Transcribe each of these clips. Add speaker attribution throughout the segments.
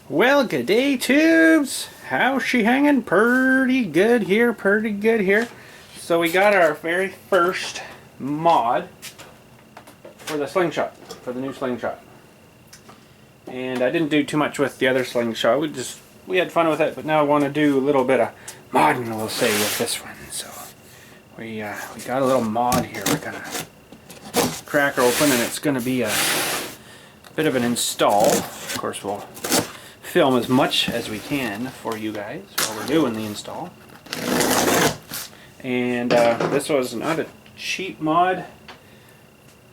Speaker 1: Well, good day, tubes. How's she hanging? Pretty good here, pretty good here. So we got our very first mod for the Slingshot, for the new Slingshot. And I didn't do too much with the other Slingshot. We had fun with it, but now I want to do a little bit of modding, we'll say, with this one. So we got a little mod here. We're gonna crack her open, and it's gonna be a bit of an install. Of course, we'll film as much as we can for you guys while we're doing the install. And this was not a cheap mod,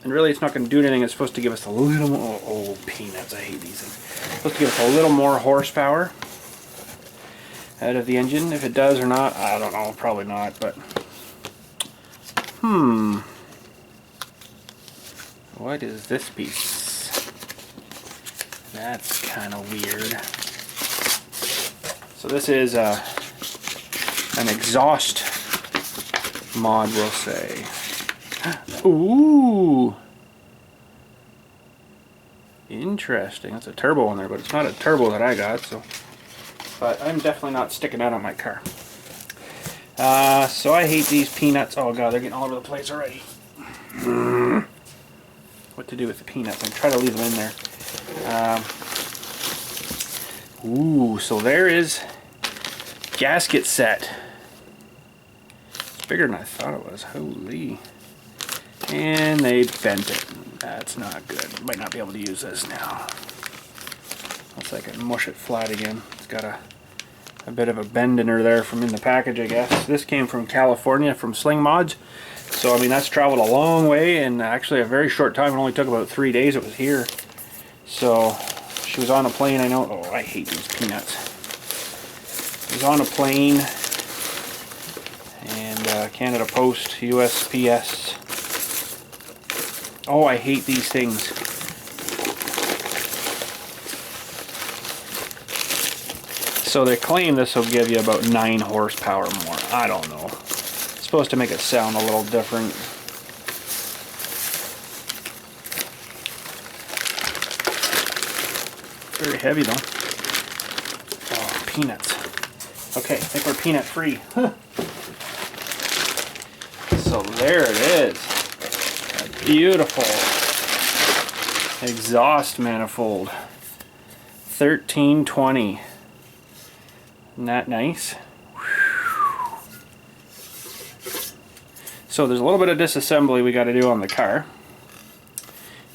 Speaker 1: and really it's not going to do anything. It's supposed to give us a little more, oh peanuts, I hate these things. It's supposed to give us a little more horsepower out of the engine. If it does or not, I don't know, probably not, but what is this piece? That's kind of weird. So this is an exhaust mod, we'll say. Ooh! Interesting. That's a turbo on there, but it's not a turbo that I got, so. But I'm definitely not sticking that on my car. So I hate these peanuts. Oh god, they're getting all over the place already. What to do with the peanuts? I'm trying to leave them in there. Ooh, so there is gasket set. It's bigger than I thought it was. Holy. And they bent it. That's not good. Might not be able to use this now. Looks like I mush it flat again. It's got a bit of a bend in her there from in the package, I guess. This came from California, from Sling Mods. So I mean, that's traveled a long way, and actually a very short time. It only took about 3 days it was here. So she was on a plane. I know. Oh, I hate these peanuts. She was on a plane, and Canada Post, USPS. Oh, I hate these things. So they claim this will give you about 9 horsepower more. I don't know. It's supposed to make it sound a little different. Very heavy though. Oh, peanuts. Okay, I think we're peanut free. So there it is. A beautiful exhaust manifold. 1320. Isn't that nice? So there's a little bit of disassembly we got to do on the car.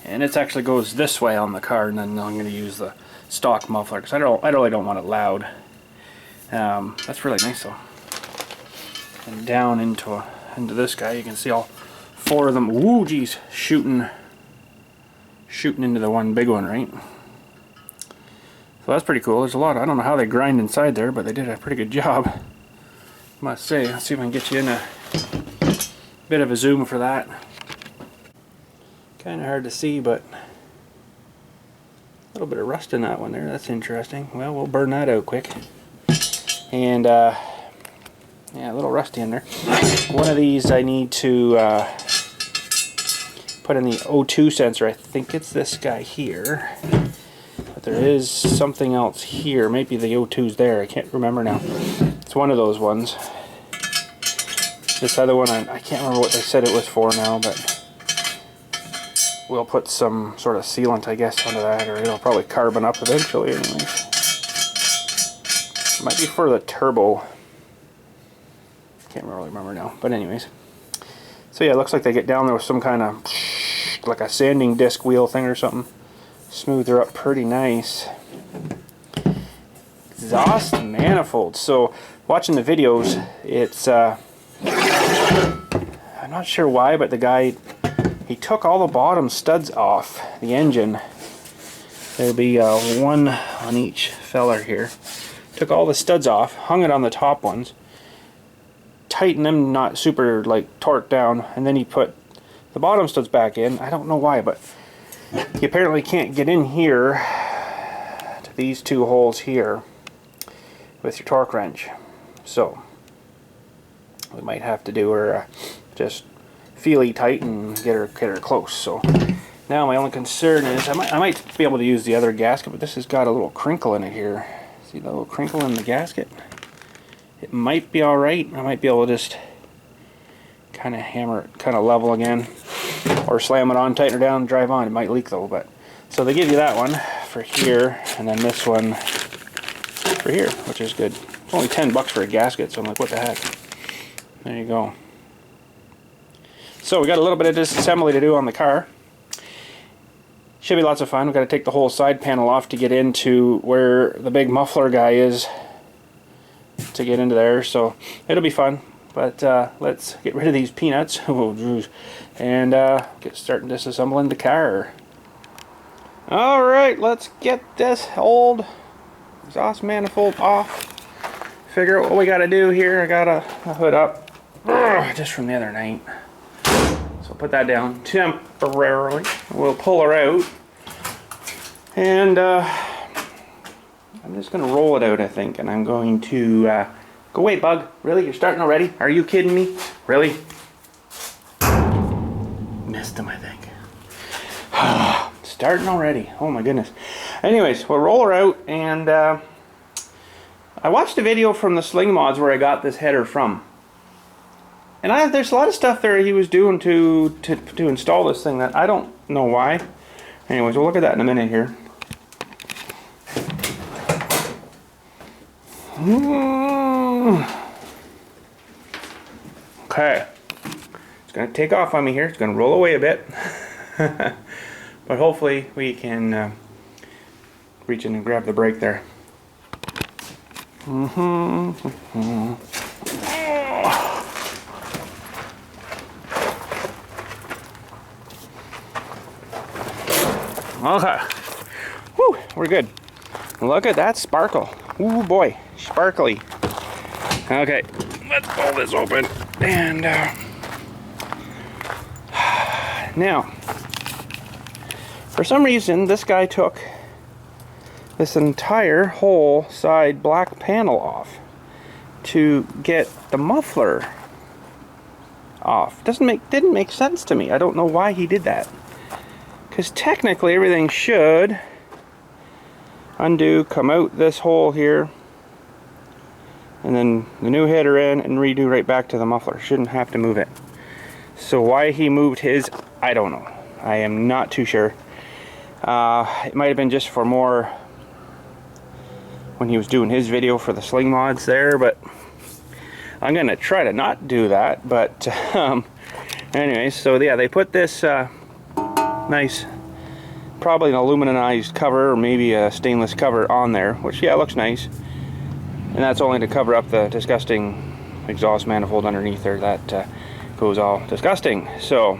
Speaker 1: And it actually goes this way on the car, and then I'm going to use the stock muffler because I really don't want it loud. That's really nice though. And down into this guy, you can see all 4 of them. Ooh, geez, shooting into the one big one, right? So that's pretty cool. There's a lot. I don't know how they grind inside there, but they did a pretty good job, I must say. Let's see if I can get you in a bit of a zoom for that. Kind of hard to see, but a little bit of rust in that one there. That's interesting. Well, we'll burn that out quick. And yeah, a little rusty in there. One of these I need to put in the O2 sensor. I think it's this guy here. But there is something else here. Maybe the O2's there. I can't remember now. It's one of those ones. This other one, I can't remember what they said it was for now, but we'll put some sort of sealant, I guess, onto that, or it'll probably carbon up eventually anyways. It might be for the turbo. Can't really remember now, but anyways. So yeah, it looks like they get down there with some kind of, like a sanding disc wheel thing or something. Smooth her up pretty nice. Exhaust manifold. So watching the videos, it's I'm not sure why, but the guy, he took all the bottom studs off the engine. There'll be one on each feller here. Took all the studs off, hung it on the top ones, tightened them, not super like torqued down, and then he put the bottom studs back in. I don't know why, but you apparently can't get in here to these 2 holes here with your torque wrench. So we might have to do her just feely tight and get her close. So Now my only concern is I might be able to use the other gasket, but this has got a little crinkle in it here. See the little crinkle in the gasket? It might be alright. I might be able to just kind of hammer it kind of level again, or slam it on, tighten it down, and drive on. It might leak though, but so they give you that one for here, and then this one for here, which is good. It's only $10 for a gasket, so I'm like, what the heck? There you go. So we got a little bit of disassembly to do on the car. Should be lots of fun. We've got to take the whole side panel off to get into where the big muffler guy is, to get into there, so it'll be fun. But let's get rid of these peanuts and get starting disassembling the car. Alright, let's get this old exhaust manifold off. Figure out what we got to do here. I got a hood up just from the other night. So put that down temporarily. We'll pull her out. And I'm just going to roll it out, I think. And I'm going to... go away, Bug. Really? You're starting already? Are you kidding me? Really? Missed him, I think. Starting already. Oh my goodness. Anyways, we'll roll her out, and I watched a video from the Sling Mods where I got this header from. And there's a lot of stuff there he was doing to install this thing that I don't know why. Anyways, we'll look at that in a minute here. Okay. It's going to take off on me here. It's going to roll away a bit. But hopefully we can reach in and grab the brake there. Okay. Woo, we're good. Look at that sparkle. Ooh boy, sparkly. Okay, let's pull this open. And now, for some reason, this guy took this entire whole side black panel off to get the muffler off. Didn't make sense to me. I don't know why he did that. Because technically everything should undo, come out this hole here, and then the new header in and redo right back to the muffler. Shouldn't have to move it. So why he moved his, I don't know. I am not too sure. It might have been just for more when he was doing his video for the Sling Mods there, but I'm gonna try to not do that. But anyways, so yeah, they put this nice, probably an aluminized cover or maybe a stainless cover on there, which yeah, looks nice. And that's only to cover up the disgusting exhaust manifold underneath there that goes all disgusting. So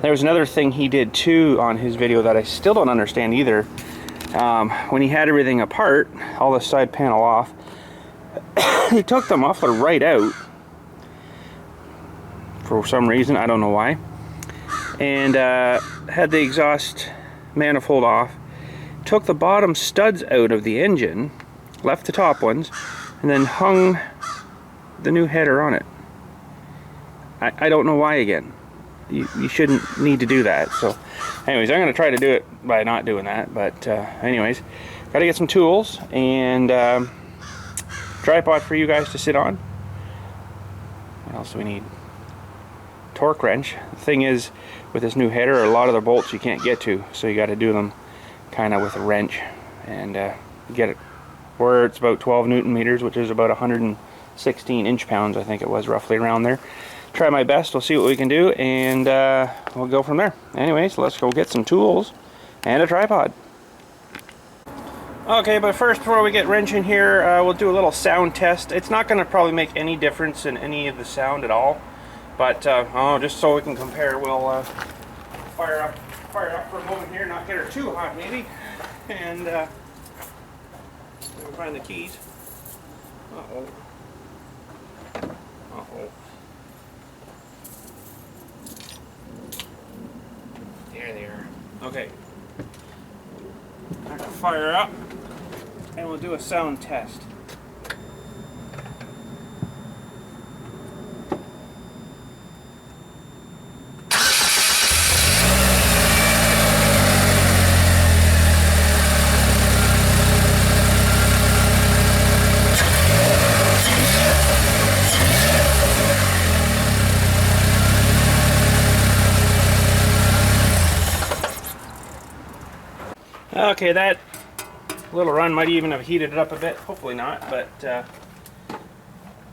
Speaker 1: there was another thing he did too on his video that I still don't understand either. When he had everything apart, all the side panel off, he took the muffler right out for some reason, I don't know why, and had the exhaust manifold off, took the bottom studs out of the engine, left the top ones, and then hung the new header on it. I don't know why again. You shouldn't need to do that. So anyways, I'm going to try to do it by not doing that. But anyways, got to get some tools and tripod for you guys to sit on. What else do we need? Torque wrench. The thing is, with this new header, a lot of the bolts you can't get to, so you got to do them kind of with a wrench and get it where it's about 12 Newton meters, which is about 116 inch-pounds, I think it was, roughly around there. Try my best, we'll see what we can do, and we'll go from there. Anyways, let's go get some tools and a tripod. Okay, but first, before we get wrenching here, we'll do a little sound test. It's not going to probably make any difference in any of the sound at all, but just so we can compare, we'll fire up for a moment here, not get her too hot maybe, and we'll find the keys. Uh-oh. Uh-oh. There they are. Okay. I'm gonna fire up and we'll do a sound test. Okay, that little run might even have heated it up a bit. Hopefully not, but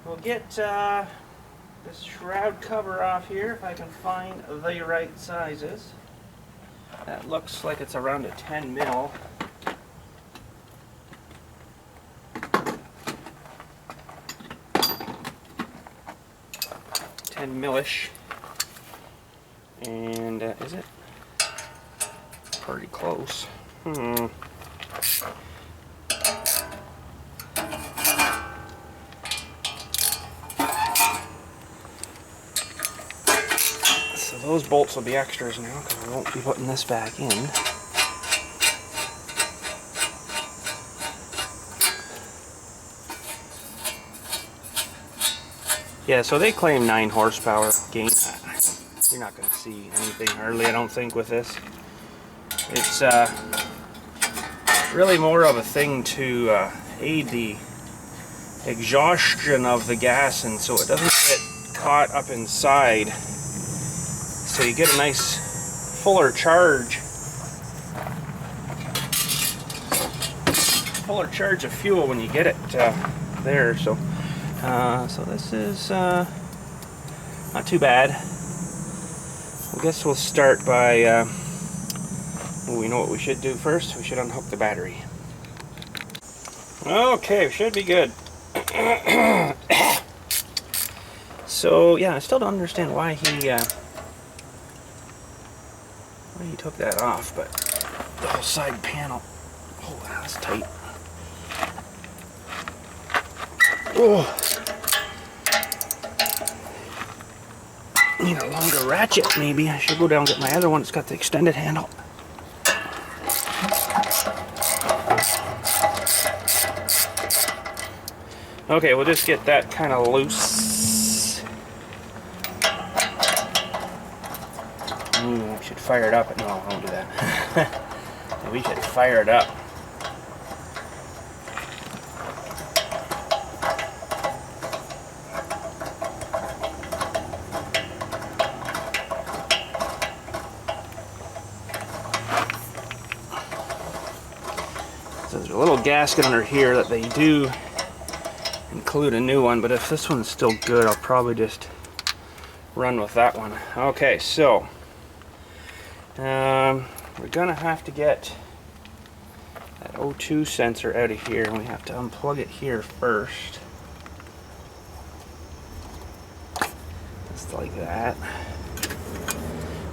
Speaker 1: we'll get this shroud cover off here if I can find the right sizes. That looks like it's around a 10 mil. 10 millish. And is it? Pretty close. So those bolts will be extras now because we won't be putting this back in. Yeah, so they claim 9 horsepower gain. You're not going to see anything hardly, I don't think, with this. It's really more of a thing to aid the exhaustion of the gas, and so it doesn't get caught up inside. So you get a nice fuller charge. Fuller charge of fuel when you get it there. So this is not too bad. I guess we'll start by, well, we know what we should do first. We should unhook the battery. Okay, should be good. So yeah, I still don't understand why he took that off, but the whole side panel, oh, that's tight. Oh. Need a longer ratchet, maybe. I should go down and get my other one. It's got the extended handle. Okay, we'll just get that kind of loose. We should fire it up. No, don't do that. We should fire it up. There's a little gasket under here that they do include a new one, but if this one's still good, I'll probably just run with that one. Okay, so we're gonna have to get that O2 sensor out of here, and we have to unplug it here first. Just like that.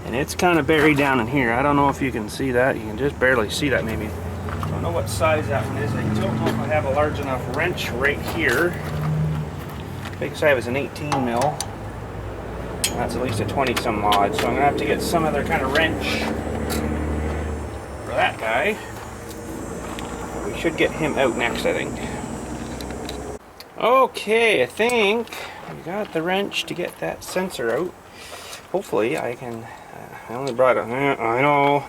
Speaker 1: And it's kind of buried down in here. I don't know if you can see that. You can just barely see that, maybe. I don't know what size that one is. I don't know if I have a large enough wrench right here. Biggest I have is an 18 mil. That's at least a 20 some odd. So I'm gonna have to get some other kind of wrench for that guy. We should get him out next, I think. Okay, I think we got the wrench to get that sensor out. Hopefully I can. I only brought a. I know.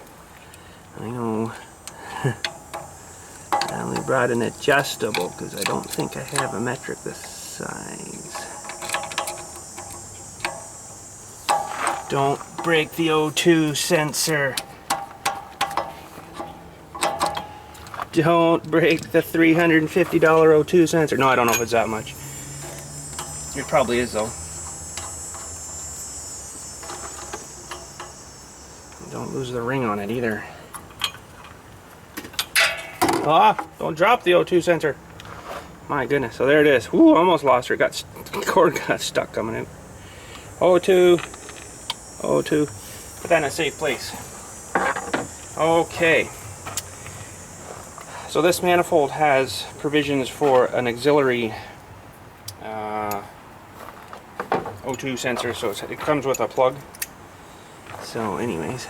Speaker 1: I only brought an adjustable because I don't think I have a metric this size. Don't break the O2 sensor. Don't break the $350 O2 sensor. No, I don't know if it's that much. It probably is though. Don't lose the ring on it either. Ah, don't drop the O2 sensor. My goodness, so there it is. Ooh, almost lost her. The cord got stuck coming out. O2, put that in a safe place. Okay. So this manifold has provisions for an auxiliary O2 sensor, so it comes with a plug. So anyways,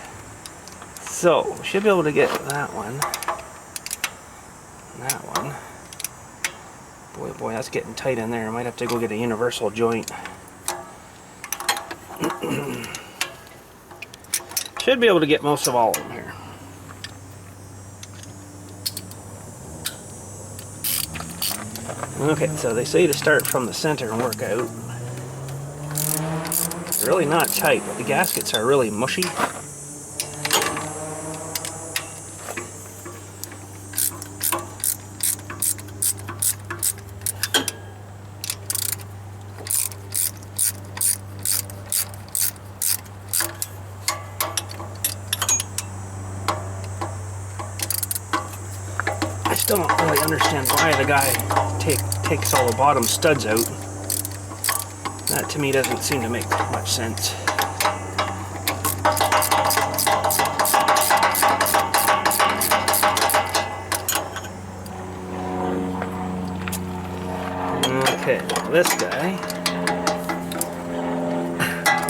Speaker 1: so we should be able to get that one. That one. Boy, that's getting tight in there. I might have to go get a universal joint. Should be able to get most of all of them here. Okay, so they say to start from the center and work out. It's really not tight, but the gaskets are really mushy. still don't really understand why the guy takes all the bottom studs out. That to me doesn't seem to make much sense. Okay, this guy.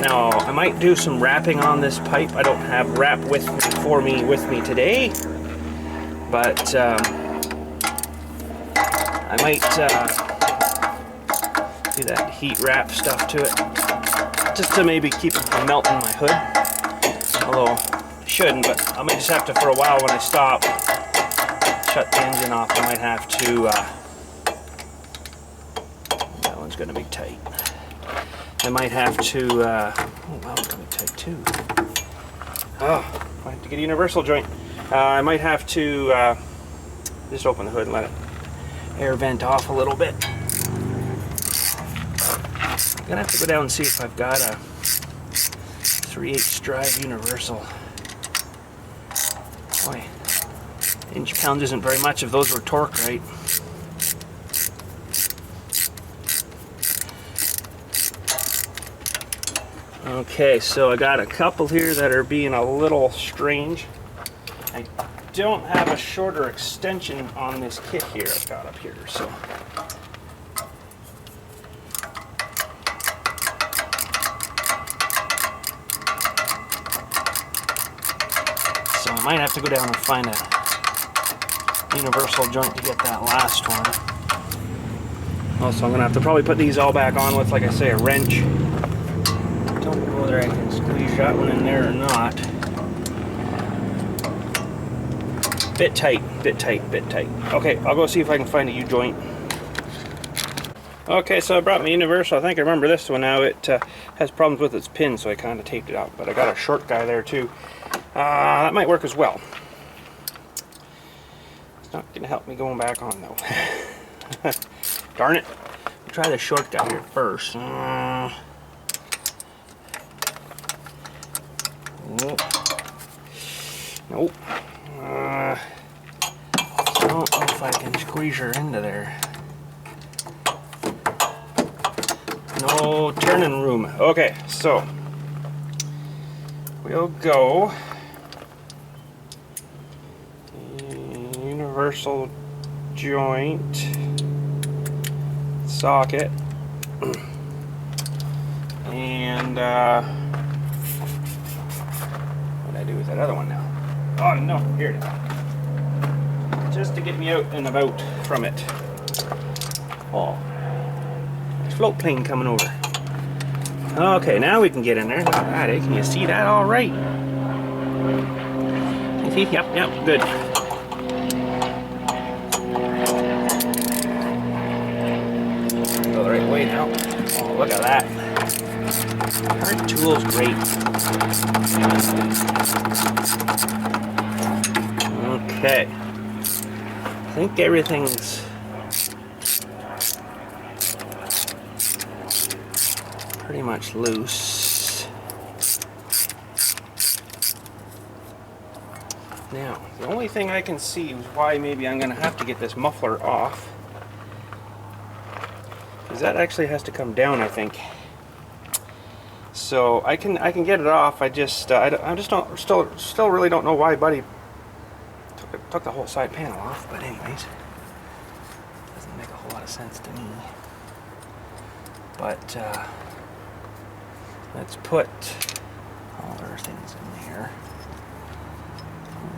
Speaker 1: Now, I might do some wrapping on this pipe. I don't have wrap with me today, but I might do that heat wrap stuff to it, just to maybe keep it from melting my hood. Although I shouldn't, but I might just have to, for a while when I stop, shut the engine off. I might have to. That one's going to be tight. I might have to, oh wow, it's going to be tight too. Oh, I have to get a universal joint. I might have to just open the hood and let it air vent off a little bit. I'm going to have to go down and see if I've got a 3/8 drive universal. Boy, inch-pounds isn't very much if those were torque right. Okay, so I got a couple here that are being a little strange. I don't have a shorter extension on this kit here I've got up here, so. So I might have to go down and find a universal joint to get that last one. Also, I'm gonna have to probably put these all back on with, like I say, a wrench. Don't know whether I can squeeze that one in there or not. Bit tight, bit tight, bit tight. Okay, I'll go see if I can find a U-joint. Okay, so I brought my universal. I think I remember this one now. It has problems with its pin, so I kind of taped it out. But I got a short guy there too. That might work as well. It's not going to help me going back on though. Darn it. I'll try the short guy here first. Nope. I don't know if I can squeeze her into there. No turning room. Okay, so we'll go universal joint socket and what did I do with that other one now? Oh no, here it is. Just to get me out and about from it. Oh, there's a float plane coming over. Okay, now we can get in there. Look at that, eh? Can you see that all right? You see? Yep, good. Go the right way now. Oh, look at that. Current tool's great. Okay. I think everything's pretty much loose. Now, the only thing I can see is why maybe I'm going to have to get this muffler off. Because that actually has to come down, I think. So I can get it off. I just still really don't know why Buddy took the whole side panel off. But anyways, doesn't make a whole lot of sense to me. But let's put all our things in there.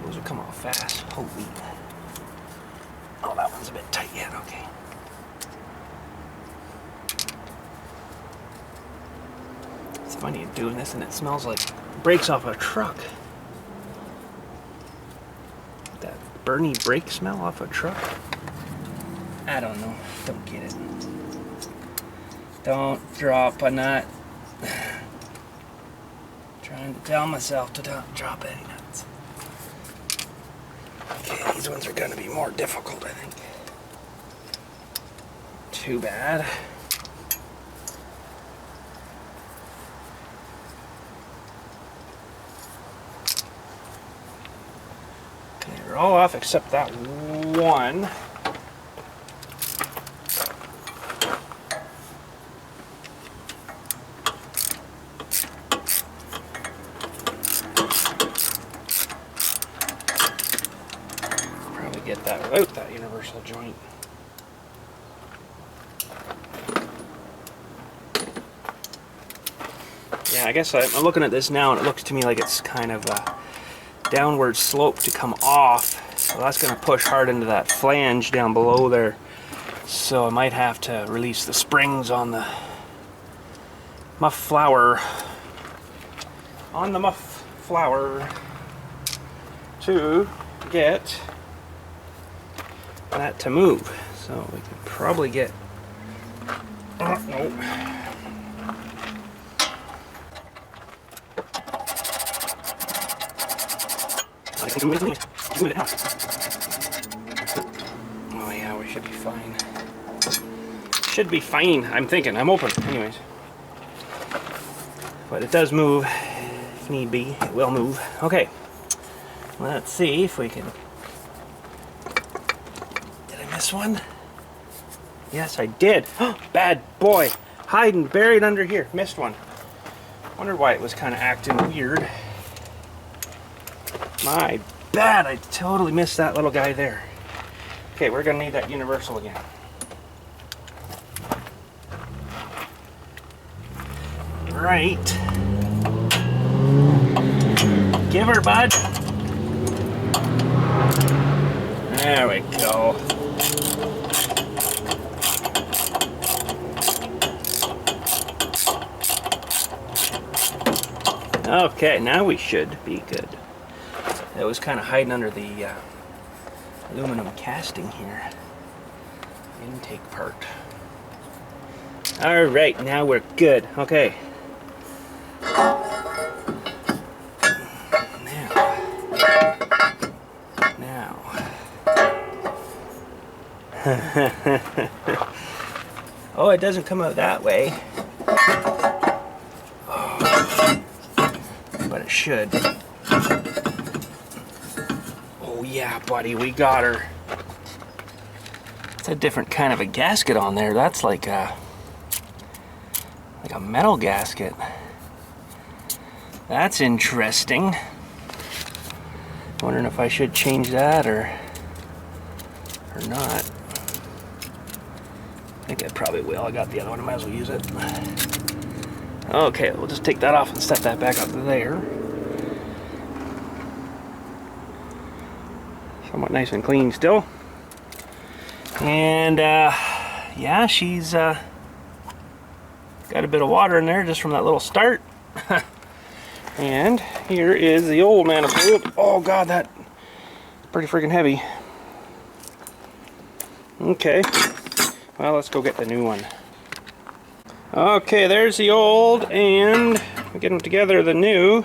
Speaker 1: Those will come off fast. Holy! Oh, that one's a bit tight yet. Okay. It's funny doing this, and it smells like brakes off a truck. That Bernie brake smell off a truck? I don't know. Don't get it. Don't drop a nut. Trying to tell myself to don't drop any nuts. Okay, these ones are going to be more difficult, I think. Too bad. Okay, they're all off except that one. Probably get that without that universal joint. Yeah, I guess I'm looking at this now and it looks to me like it's kind of a downward slope to come off. So that's going to push hard into that flange down below there. So I might have to release the springs on the muff flower. On the muff flower to get that to move. So we could probably get... nope. Oh yeah, we should be fine. Should be fine, I'm thinking. I'm open. Anyways. But it does move. If need be, it will move. Okay. Let's see if we can... Did I miss one? Yes, I did. Bad boy. Hiding, buried under here. Missed one. Wonder why it was kind of acting weird. My bad, I totally missed that little guy there. Okay, we're gonna need that universal again. Right. Give her, bud. There we go. Okay, now we should be good. It was kind of hiding under the aluminum casting here. Intake part. Alright, now we're good. Okay. Now. Oh, it doesn't come out that way. Oh. But it should. Yeah, buddy, we got her. It's a different kind of a gasket on there. That's like a metal gasket. That's interesting. Wondering if I should change that or not. I think I probably will. I got the other one. I might as well use it. Okay, we'll just take that off and set that back up there. Somewhat nice and clean still. And yeah, she's got a bit of water in there just from that little start. And here is the old manifold. Oh god, that's pretty freaking heavy. Okay, well, let's go get the new one. Okay, there's the old, and we get them together, the new.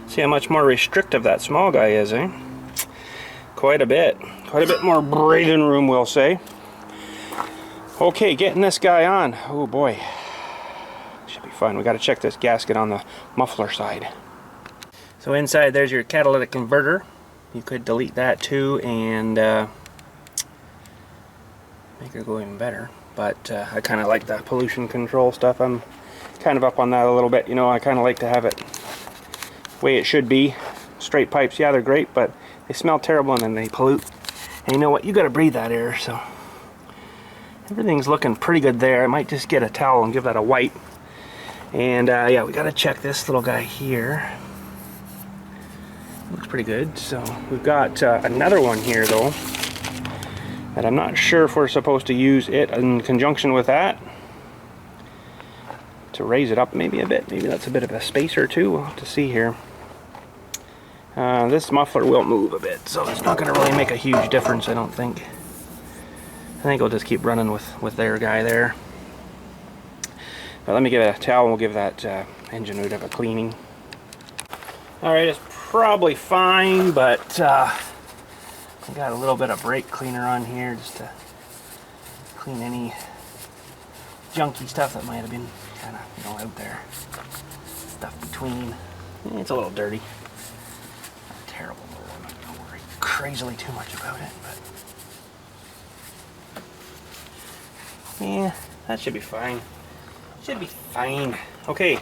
Speaker 1: See how much more restrictive that small guy is, eh? Quite a bit more breathing room, we'll say. Okay, getting this guy on. Oh boy, should be fun. We got to check this gasket on the muffler side. So inside there's your catalytic converter. You could delete that too and make it go even better. But I kind of like the pollution control stuff. I'm kind of up on that a little bit. You know, I kind of like to have it the way it should be. Straight pipes, yeah, they're great, but they smell terrible and then they pollute. And you know what? You got to breathe that air, so everything's looking pretty good there. I might just get a towel and give that a wipe. And yeah, we got to check this little guy here. Looks pretty good. So we've got another one here though, that I'm not sure if we're supposed to use it in conjunction with that to raise it up maybe a bit. Maybe that's a bit of a spacer too. We'll have to see here. This muffler will move a bit, so it's not going to really make a huge difference, I don't think. I think I'll just keep running with their guy there. But let me get a towel and we'll give that engine a bit of a cleaning. Alright, it's probably fine, but I got a little bit of brake cleaner on here just to clean any junky stuff that might have been kind of, you know, out there. Stuff between. It's a little dirty. Not terrible, I'm not going to worry crazily too much about it, but Yeah, that should be fine. Should be fine. Okay.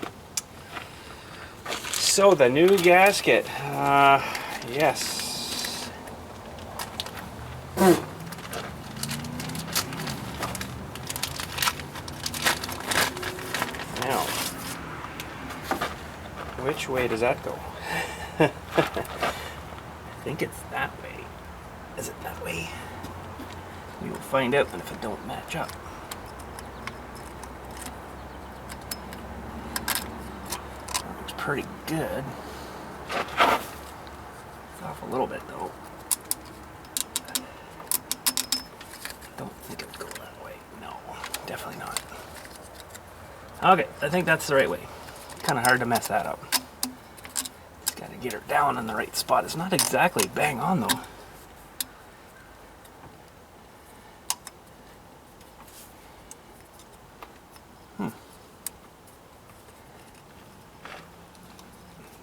Speaker 1: So the new gasket. Yes. Now, which way does that go? I think it's that way. Is it that way? We will find out if it don't match up. That looks pretty good. It's off a little bit though. Don't think it would go that way. No, definitely not. Okay, I think that's the right way. Kind of hard to mess that up. Just gotta get her down in the right spot. It's not exactly bang on though.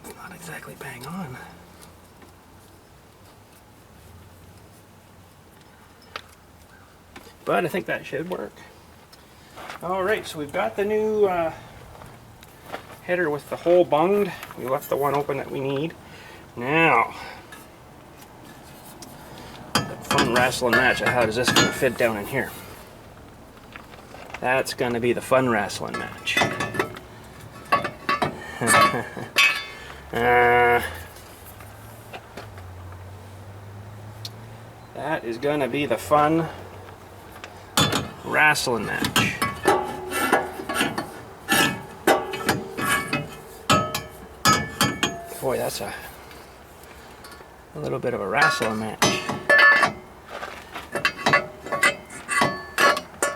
Speaker 1: It's not exactly bang on. But I think that should work. Alright, so we've got the new header with the hole bunged. We left the one open that we need. Now, the fun wrestling match. How is this going to fit down in here? That's going to be the fun wrestling match. That is going to be the fun wrestling match. Boy, that's a little bit of a wrestling match.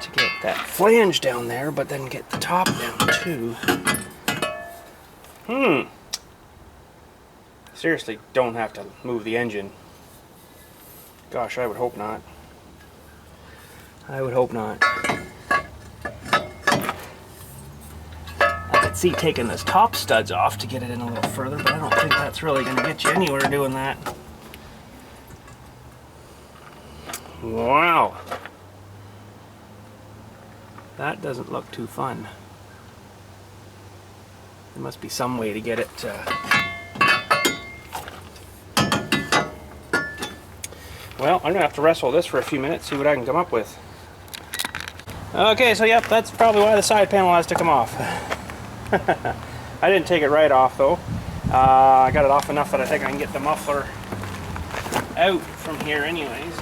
Speaker 1: To get that flange down there, but then get the top down too. Seriously, don't have to move the engine. Gosh, I would hope not. I would hope not. I could see taking those top studs off to get it in a little further, but I don't think that's really going to get you anywhere doing that. Wow. That doesn't look too fun. There must be some way to get it well, I'm going to have to wrestle this for a few minutes, see what I can come up with. Okay, so yep, that's probably why the side panel has to come off. I didn't take it right off though. I got it off enough that I think I can get the muffler out from here anyways.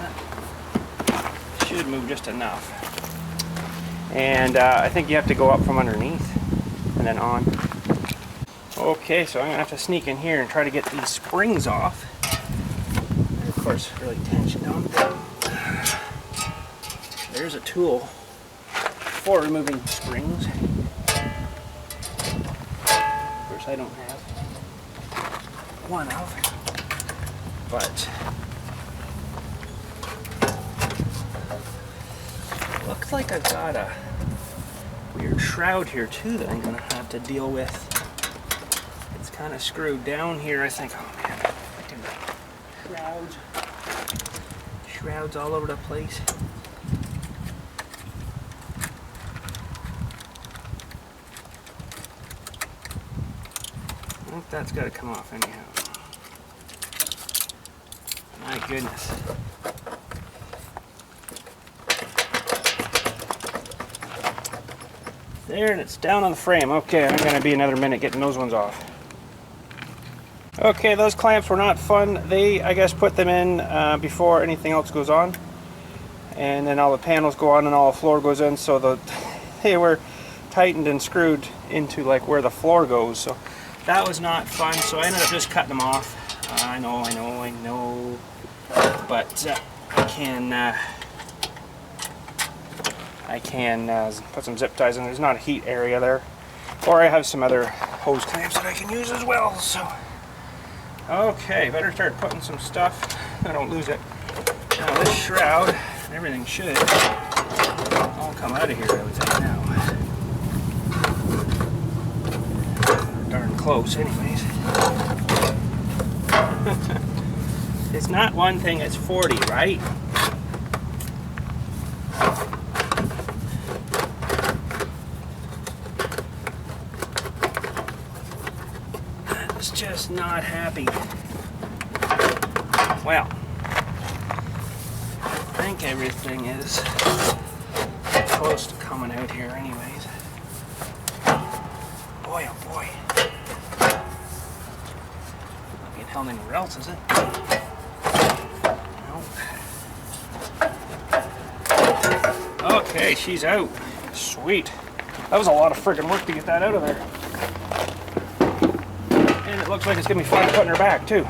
Speaker 1: Should move just enough. And I think you have to go up from underneath and then on. Okay, so I'm going to have to sneak in here and try to get these springs off. And of course, really tensioned on. There's a tool for removing springs. Of course, I don't have one of, but looks like I've got a weird shroud here too that I'm going to have to deal with. It's kind of screwed down here, I think. Oh man, freaking shrouds all over the place. I think that's got to come off anyhow. My goodness. There, and it's down on the frame. Okay, I'm going to be another minute getting those ones off. Okay, those clamps were not fun. They, I guess, put them in before anything else goes on. And then all the panels go on and all the floor goes in, so they were tightened and screwed into like where the floor goes. So that was not fun, so I ended up just cutting them off. I know. But I can put some zip ties in. There's not a heat area there. Or I have some other hose clamps that I can use as well. So, okay, better start putting some stuff. I don't lose it. Now this shroud, everything should all come out of here, I would say now. Darn close anyways. It's not one thing, it's 40, right? just not happy. Well, I think everything is close to coming out here anyways. Boy, oh boy. Not being held anywhere else, is it? Nope. Okay, she's out. Sweet. That was a lot of friggin' work to get that out of there. And it looks like it's gonna be fun putting her back too.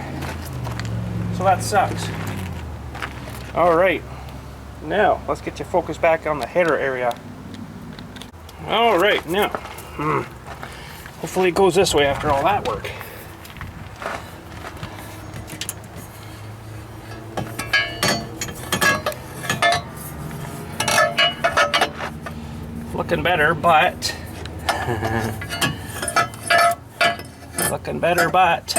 Speaker 1: So that sucks. Alright. Now, let's get you focused back on the header area. Alright, now. Hopefully it goes this way after all that work. Looking better, but looking better, but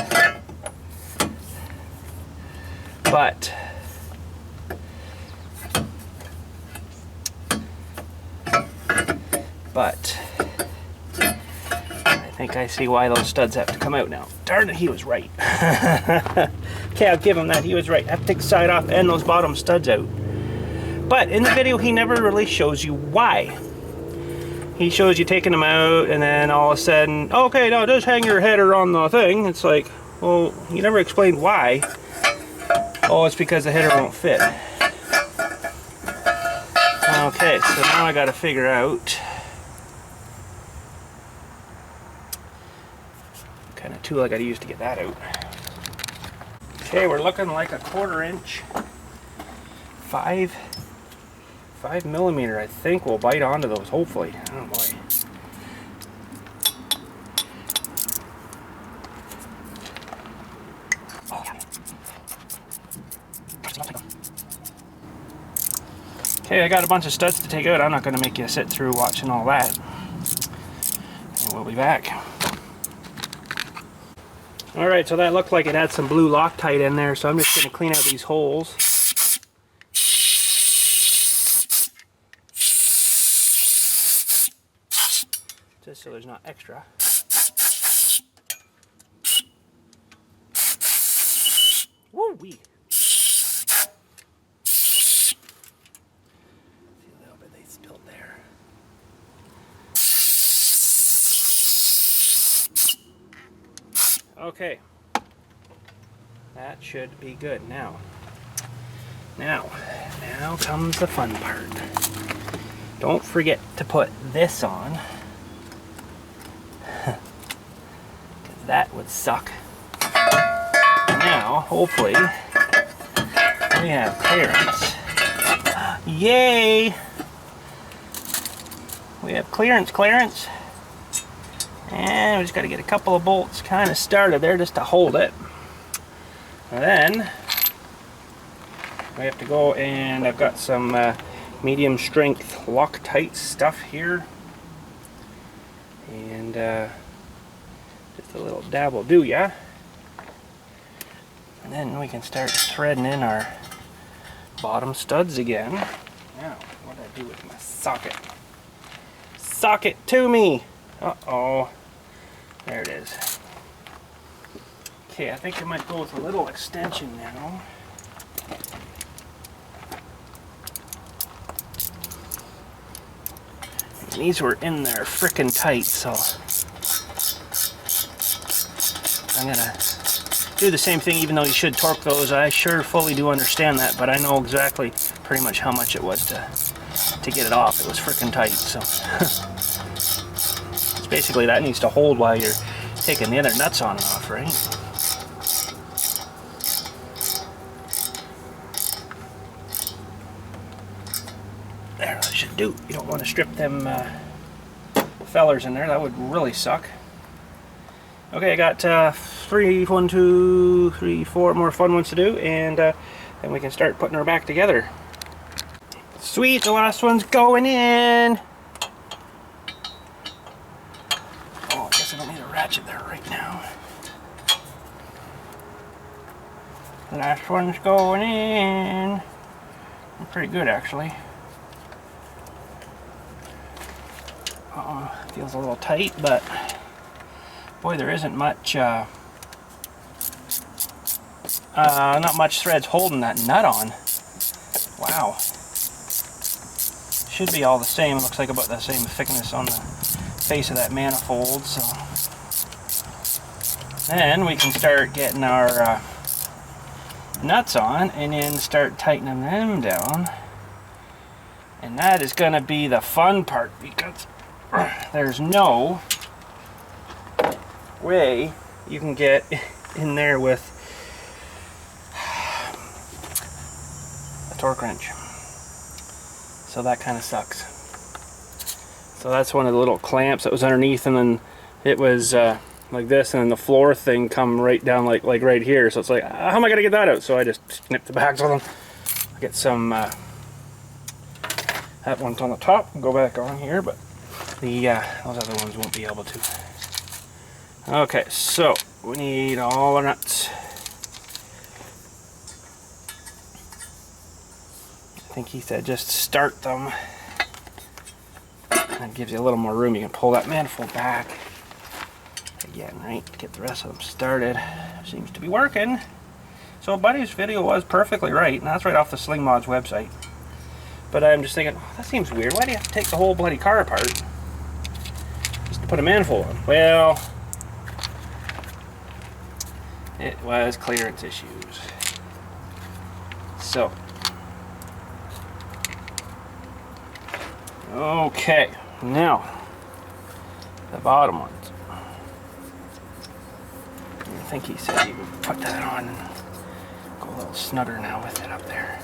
Speaker 1: I think I see why those studs have to come out now. Darn it, he was right. Okay, I'll give him that. He was right. I have to take the side off and those bottom studs out. But in the video, he never really shows you why. He shows you taking them out, and then all of a sudden, okay, now just hang your header on the thing. It's like, well, you never explained why. Oh, it's because the header won't fit. Okay, so now I got to figure out what kind of tool I got to use to get that out. Okay, we're looking like a 1/4 inch, 5mm, I think will bite onto those, hopefully. Oh boy. Okay, I got a bunch of studs to take out. I'm not going to make you sit through watching all that. And we'll be back. Alright, so that looked like it had some blue Loctite in there, so I'm just going to clean out these holes. Just so there's not extra. Woo-wee! See a little bit they spilled there. Okay. That should be good now. Now comes the fun part. Don't forget to put this on. That would suck. Now, hopefully, we have clearance. Yay! We have clearance. And we just got to get a couple of bolts kind of started there just to hold it. And then we have to go, and I've got some medium strength Loctite stuff here. And just a little dab will do ya. And then we can start threading in our bottom studs again. Now, what did I do with my socket? Socket to me! Uh-oh. There it is. Okay, I think I might go with a little extension now. And these were in there frickin' tight, so I'm gonna do the same thing, even though you should torque those. I sure fully do understand that, but I know exactly pretty much how much it was to get it off. It was frickin' tight, so it's basically that needs to hold while you're taking the other nuts on and off, right? There, that should do. You don't want to strip them fellers in there. That would really suck. Okay, I got 1, 2, 3, 4 more fun ones to do, and then we can start putting her back together. Sweet, the last one's going in. Oh, I guess I don't need a ratchet there right now. The last one's going in. Pretty good, actually. Feels a little tight, but boy, there isn't much not much threads holding that nut on. Wow. Should be all the same. It looks like about the same thickness on the face of that manifold. So then we can start getting our nuts on and then start tightening them down. And that is going to be the fun part, because there's no way you can get in there with a torque wrench. So that kind of sucks. So that's one of the little clamps that was underneath, and then it was like this, and then the floor thing come right down like right here. So it's like, how am I going to get that out? So I just snip the backs of them. I'll get some, that one's on the top, and go back on here, but the those other ones won't be able to. Okay, so we need all our nuts. I think he said just start them. That gives you a little more room. You can pull that manifold back again, right? Get the rest of them started. Seems to be working. So Buddy's video was perfectly right, and that's right off the Sling Mods website. But I'm just thinking, oh, that seems weird. Why do you have to take the whole bloody car apart just to put a manifold on? Well, it was clearance issues. So, okay, now the bottom ones. I think he said he would put that on and go a little snugger now with it up there.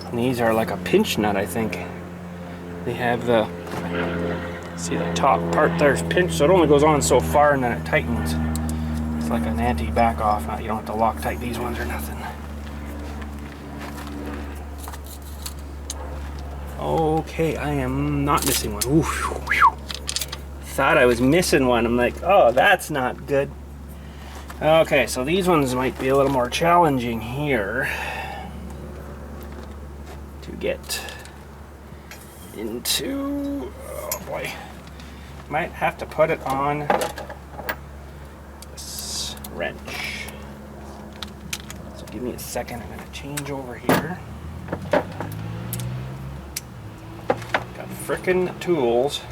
Speaker 1: And these are like a pinch nut, I think. They have the, see the top part there's pinched, so it only goes on so far and then it tightens. It's like an anti-back off. Now you don't have to Loctite these ones or nothing. Okay, I am not missing one. Ooh, whew. Thought I was missing one. I'm like, oh, that's not good. Okay, so these ones might be a little more challenging here to get into. Oh boy, might have to put it on this wrench. So give me a second. I'm going to change over here. Got frickin' tools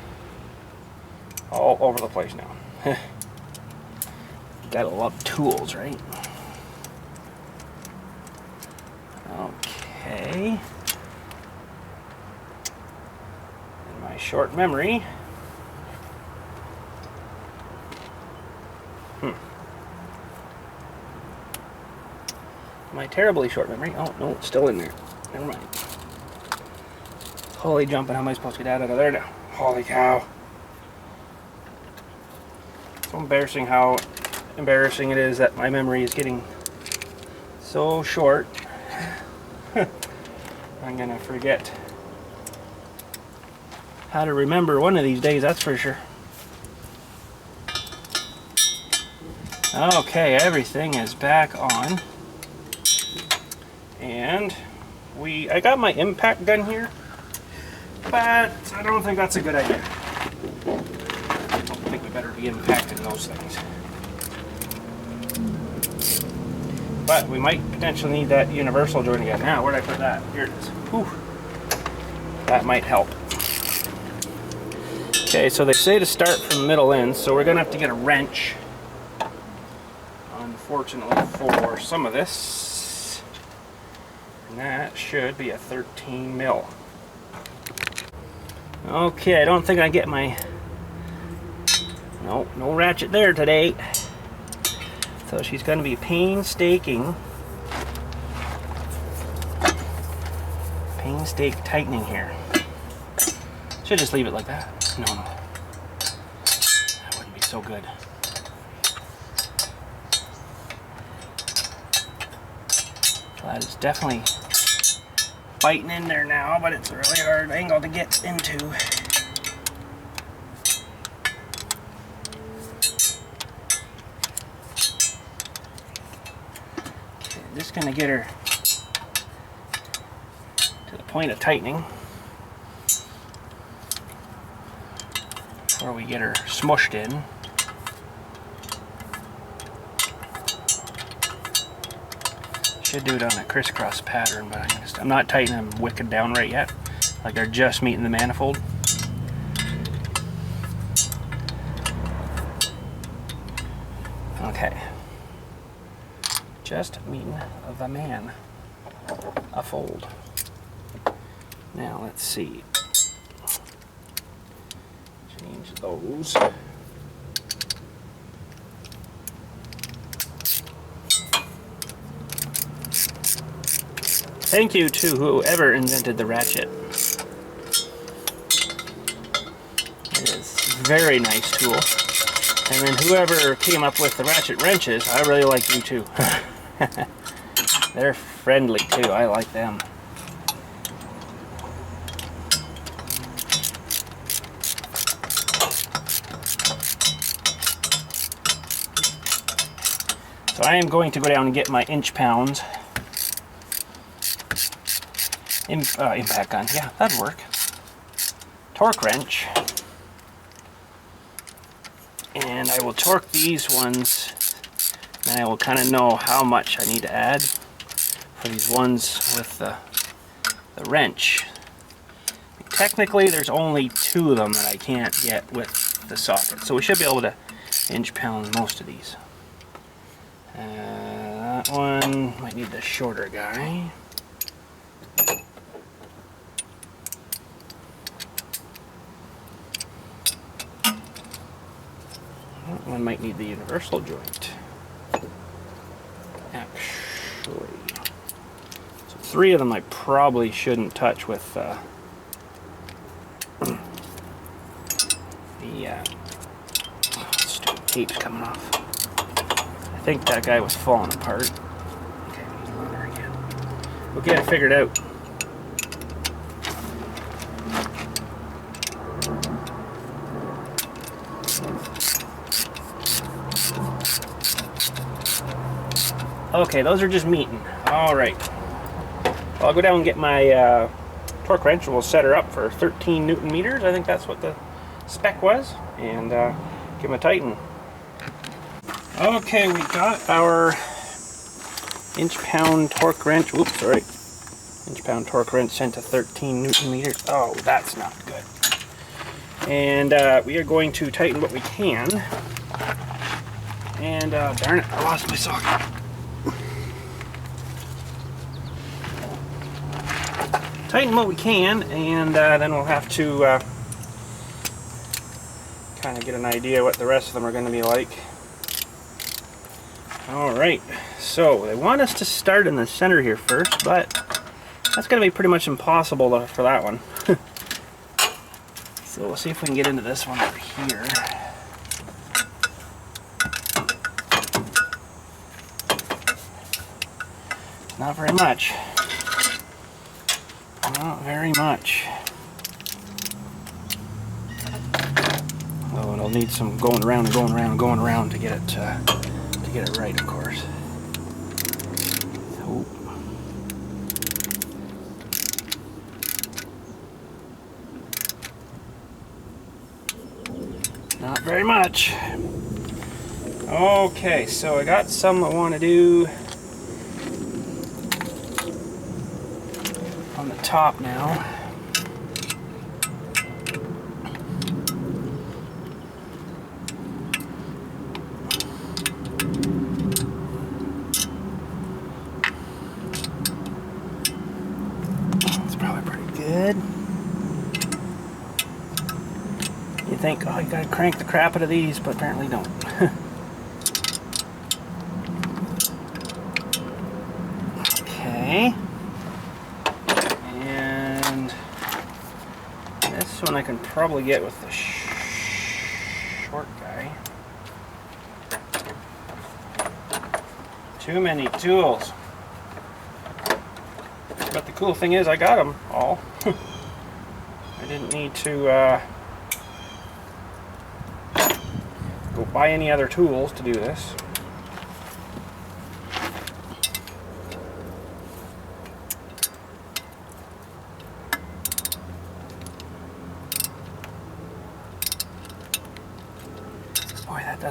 Speaker 1: all over the place now. Gotta love tools, right? Okay. In my short memory. My terribly short memory. Oh, no, it's still in there. Never mind. Holy jumping, how am I supposed to get out of there now? Holy cow. So embarrassing how embarrassing it is that my memory is getting so short. I'm gonna forget how to remember one of these days, that's for sure. Okay, everything is back on. And I got my impact gun here, but I don't think that's a good idea. I don't think we better be impacting those things. But we might potentially need that universal joint again. Now, where did I put that? Here it is. Whew. That might help. Okay, so they say to start from the middle end, so we're going to have to get a wrench, unfortunately, for some of this. And that should be a 13 mil. Okay, I don't think I get my... No ratchet there today. So she's going to be painstaking tightening here. Should just leave it like that. No. That wouldn't be so good. Well, that is definitely biting in there now, but it's a really hard angle to get into. Okay, just gonna get her to the point of tightening. where we get her smushed in. Should do it on a crisscross pattern, but I'm not tightening them wicked down right yet. Like they're just meeting the manifold. Okay. Just meeting the man. A fold. Now let's see. Change those. Thank you to whoever invented the ratchet. It is a very nice tool. And then whoever came up with the ratchet wrenches, I really like you too. They're friendly too, I like them. So I am going to go down and get my inch pounds. Impact gun, yeah, that'd work. Torque wrench. And I will torque these ones, and I will kind of know how much I need to add for these ones with the wrench. Technically, there's only 2 of them that I can't get with the socket, so we should be able to inch pound most of these. That one might need the shorter guy. That one might need the universal joint. Actually, so 3 of them I probably shouldn't touch with the stupid tape's coming off. I think that guy was falling apart. Okay, he's on there again. We'll get it figured out. Okay, those are just meeting. Alright. Well, I'll go down and get my torque wrench and we'll set her up for 13 Newton meters. I think that's what the spec was. And give them a tighten. Okay, we got our inch pound torque wrench. Oops, sorry. Inch pound torque wrench sent to 13 Newton meters. Oh, that's not good. And we are going to tighten what we can. And darn it, I lost my socket. Tighten what we can, and then we'll have to kind of get an idea what the rest of them are going to be like. Alright, so they want us to start in the center here first, but that's going to be pretty much impossible for that one. So we'll see if we can get into this one over here. Not very much. Not very much. Oh, it'll need some going around and going around and going around to get it right, of course. Oh. Not very much. Okay, so I got some I want to do on the top now. It's probably pretty good. You think, oh, you gotta crank the crap out of these, but apparently don't. Okay. This one I can probably get with the short guy. Too many tools. But the cool thing is I got them all. I didn't need to go buy any other tools to do this.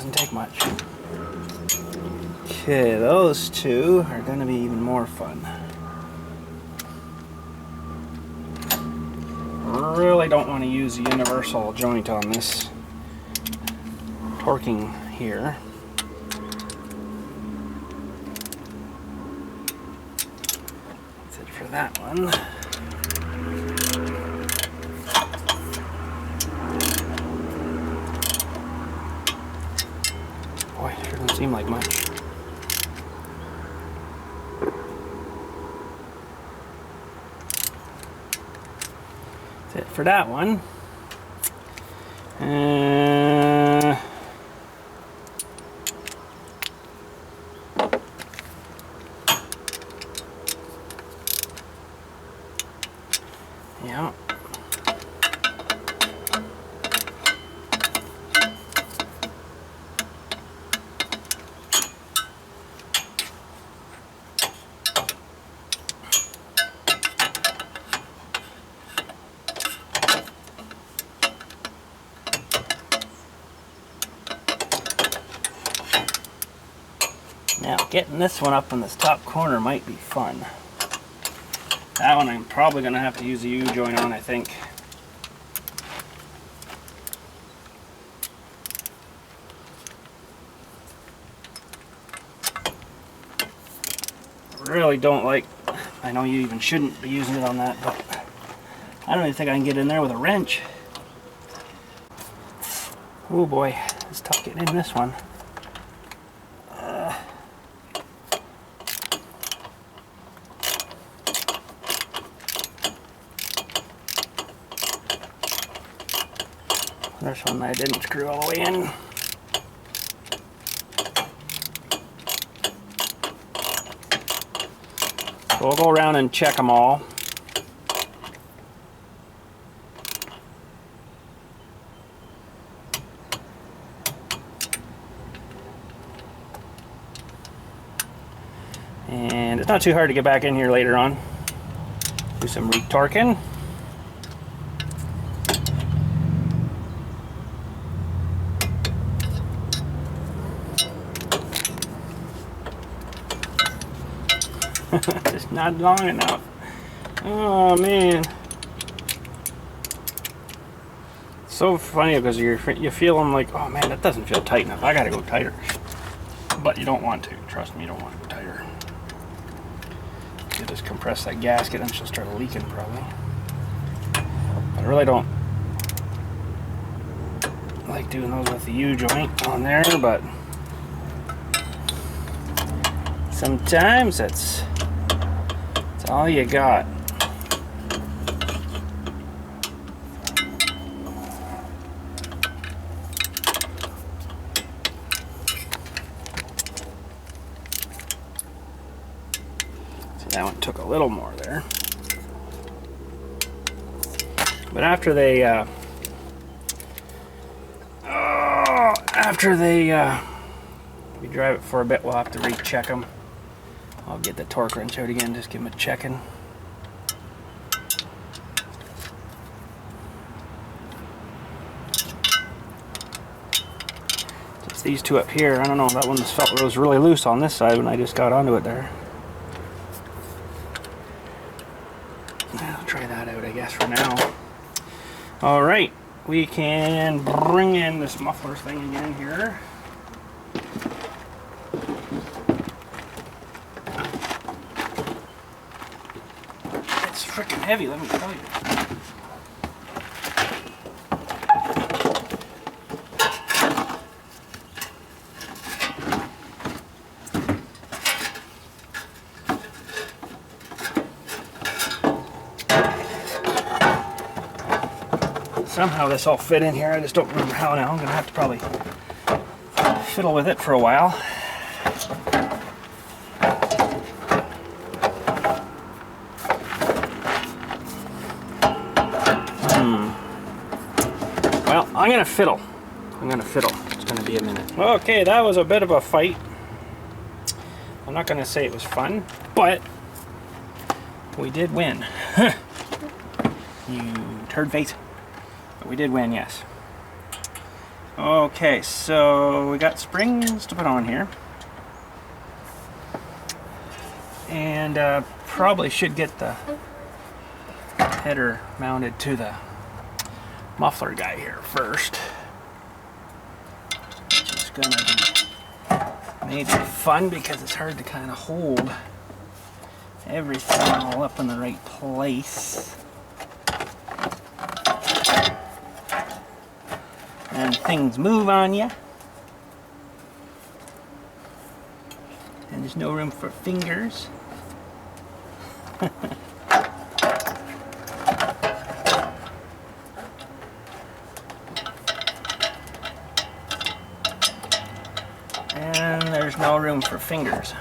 Speaker 1: doesn't take much. Okay, those two are going to be even more fun. Really don't want to use a universal joint on this torquing here. That's it for that one. Boy, it sure doesn't seem like much. That's it for that one. Yeah. Now, getting this one up in this top corner might be fun. That one I'm probably going to have to use a U-joint on, I think. Really don't like, I know you even shouldn't be using it on that, but I don't even think I can get in there with a wrench. Oh boy, it's tough getting in this one. There's one that I didn't screw all the way in. So we'll go around and check them all. And it's not too hard to get back in here later on. Do some retorquing. Just not long enough. Oh man. It's so funny because you feel them like, oh man, that doesn't feel tight enough. I gotta go tighter. But you don't want to. Trust me, you don't want to go tighter. You just compress that gasket and she'll start leaking probably. But I really don't like doing those with the U-joint on there, but sometimes that's all you got. See, that one took a little more there. But after they we drive it for a bit, we'll have to recheck them. I'll get the torque wrench out again, just give them a checking. Just these two up here, I don't know, that one just felt it was really loose on this side when I just got onto it there. I'll try that out, I guess, for now. Alright, we can bring in this muffler thing again here. Freaking heavy, let me tell you. Somehow this all fit in here, I just don't remember how now. I'm gonna have to probably fiddle with it for a while. Well, I'm gonna fiddle. It's gonna be a minute. Okay, that was a bit of a fight. I'm not gonna say it was fun, but we did win. You turd face. But we did win, yes. Okay, so we got springs to put on here. And probably should get the header mounted to the muffler guy here first. It's gonna be maybe fun because it's hard to kind of hold everything all up in the right place. And things move on you. And there's no room for fingers. And there's no room for fingers.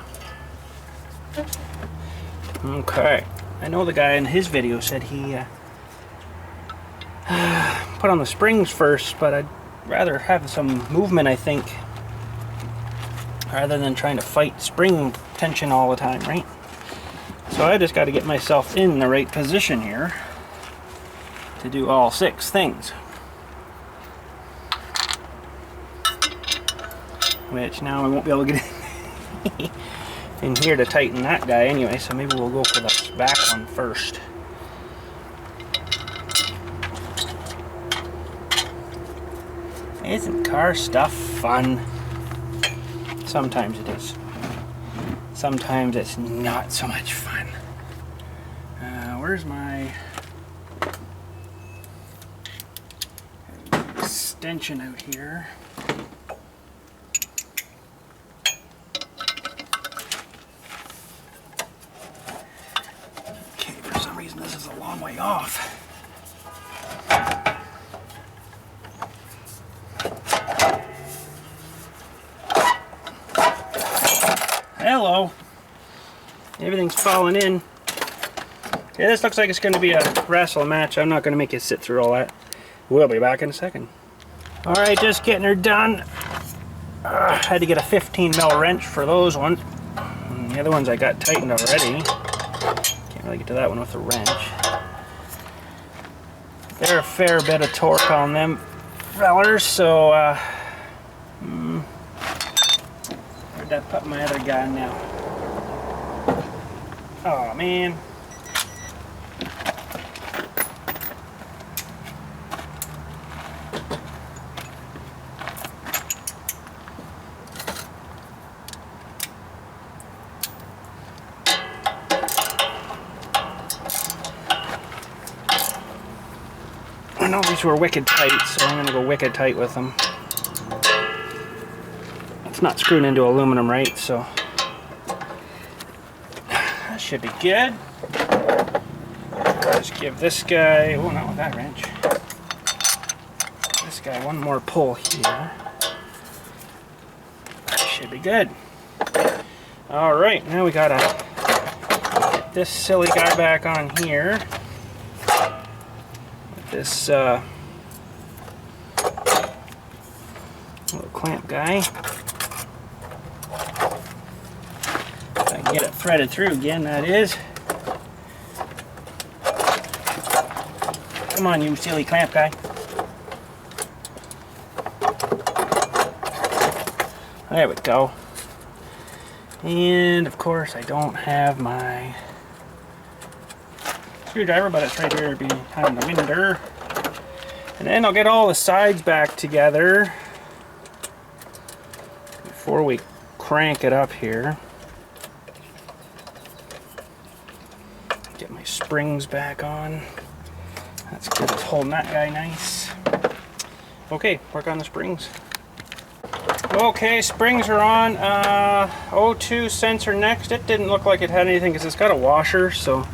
Speaker 1: Okay. I know the guy in his video said he put on the springs first, but I'd rather have some movement, I think, rather than trying to fight spring tension all the time, right? So I just got to get myself in the right position here to do all 6 things. Which now I won't be able to get in here to tighten that guy anyway, so maybe we'll go for the back one first. Isn't car stuff fun? Sometimes it is. Sometimes it's not so much fun. Where's my extension out here? Okay, for some reason this is a long way off. Hello. Everything's falling in. Yeah, this looks like it's going to be a wrestle match. I'm not going to make you sit through all that. We'll be back in a second. Alright, just getting her done. Had to get a 15mm wrench for those ones. And the other ones I got tightened already. Can't really get to that one with a wrench. They're a fair bit of torque on them fellers, so where'd that put my other guy now? Oh man. I know these were wicked tight, so I'm gonna go wicked tight with them. It's not screwed into aluminum, right? So that should be good. Just give this guy, oh, not with that wrench. This guy one more pull here. That should be good. All right, now we gotta get this silly guy back on here. This little clamp guy. If I can get it threaded through again, that is. Come on, you silly clamp guy. There we go. And of course I don't have my screwdriver, but it's right here behind the window. And then I'll get all the sides back together before we crank it up here. Get my springs back on. That's good, it's holding that guy nice. Okay, work on the springs. Okay, springs are on. O2 sensor next. It didn't look like it had anything because it's got a washer, so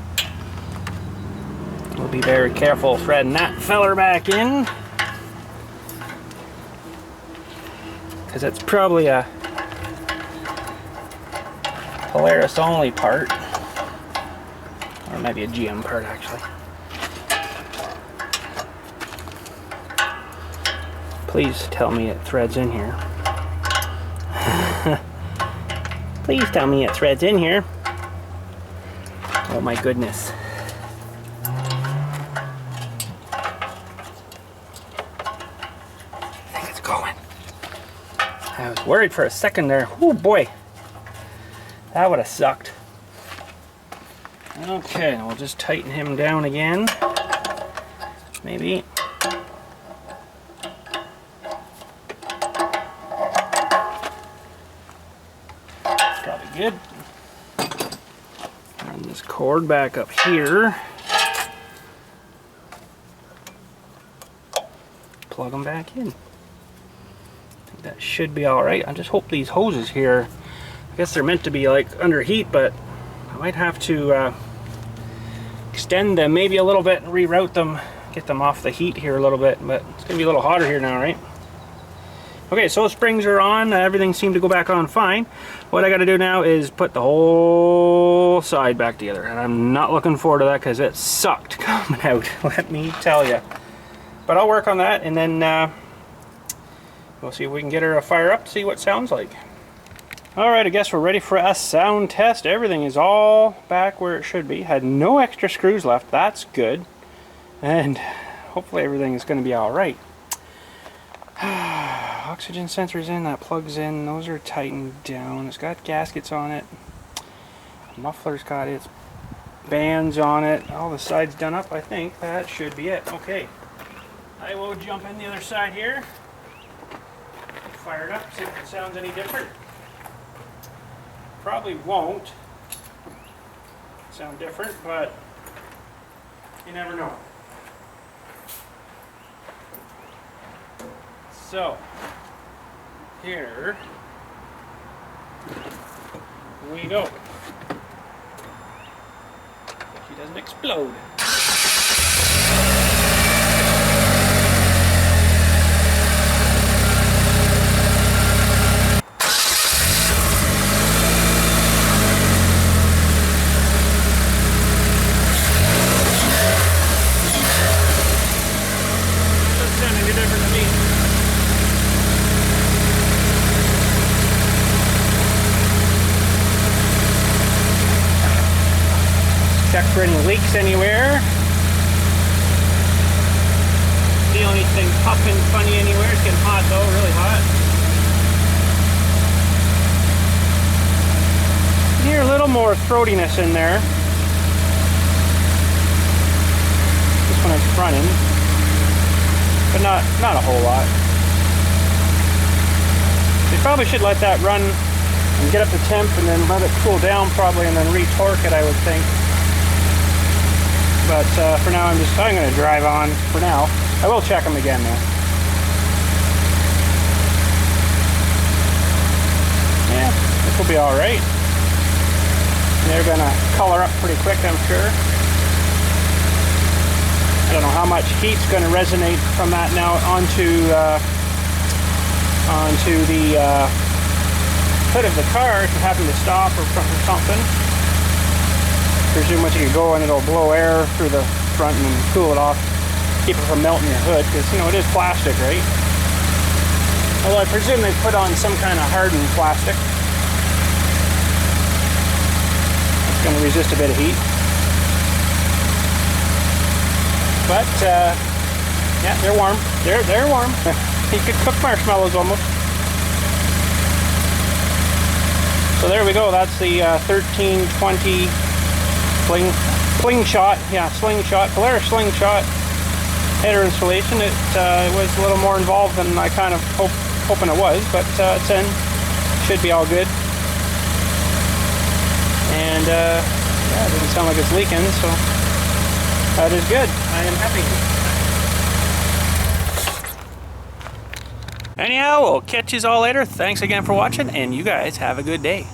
Speaker 1: we'll be very careful threading that feller back in, because it's probably a Polaris only part, or maybe a GM part actually. Please tell me it threads in here. Please tell me it threads in here. Oh my goodness. I think it's going. Worried for a second there. Oh boy, that would have sucked. Okay, we'll just tighten him down again. Maybe. Probably good. And this cord back up here. Plug them back in. I think that should be alright. I just hope these hoses here, I guess they're meant to be like under heat, but I might have to extend them maybe a little bit and reroute them, get them off the heat here a little bit, but it's going to be a little hotter here now, right? Okay, so springs are on, everything seemed to go back on fine. What I got to do now is put the whole side back together, and I'm not looking forward to that because it sucked coming out, let me tell you. But I'll work on that, and then we'll see if we can get her a fire up, see what it sounds like. Alright, I guess we're ready for a sound test. Everything is all back where it should be. Had no extra screws left, that's good. And hopefully everything is going to be alright. Oxygen sensor's in, that plugs in, those are tightened down. It's got gaskets on it. Muffler's got its bands on it. All the sides done up, I think. That should be it. Okay. I will jump in the other side here. Fire it up, see if it sounds any different. Probably won't sound different, but you never know. So, here we go. She doesn't explode. Check for any leaks anywhere. Feel anything puffing funny anywhere. It's getting hot though, really hot. You can hear a little more throatiness in there. Just when it's running. But not a whole lot. You probably should let that run and get up to temp and then let it cool down probably and then re-torque it, I would think. But for now, I'm going to drive on for now. I will check them again though. Yeah, this will be alright. They're going to color up pretty quick, I'm sure. I don't know how much heat's going to resonate from that now onto the hood of the car if you happen to stop or something. I presume once you get going, it'll blow air through the front and cool it off, keep it from melting your hood, because you know it is plastic, right? Although I presume they put on some kind of hardened plastic. It's going to resist a bit of heat. But yeah, they're warm. They're warm. You could cook marshmallows almost. So there we go. That's the 1320 Slingshot. Yeah, Slingshot. Polaris Slingshot header installation. It was a little more involved than I kind of hoping it was, but it's in. Should be all good. And yeah, it doesn't sound like it's leaking, so that is good. I am happy. Anyhow, we'll catch you all later. Thanks again for watching, and you guys have a good day.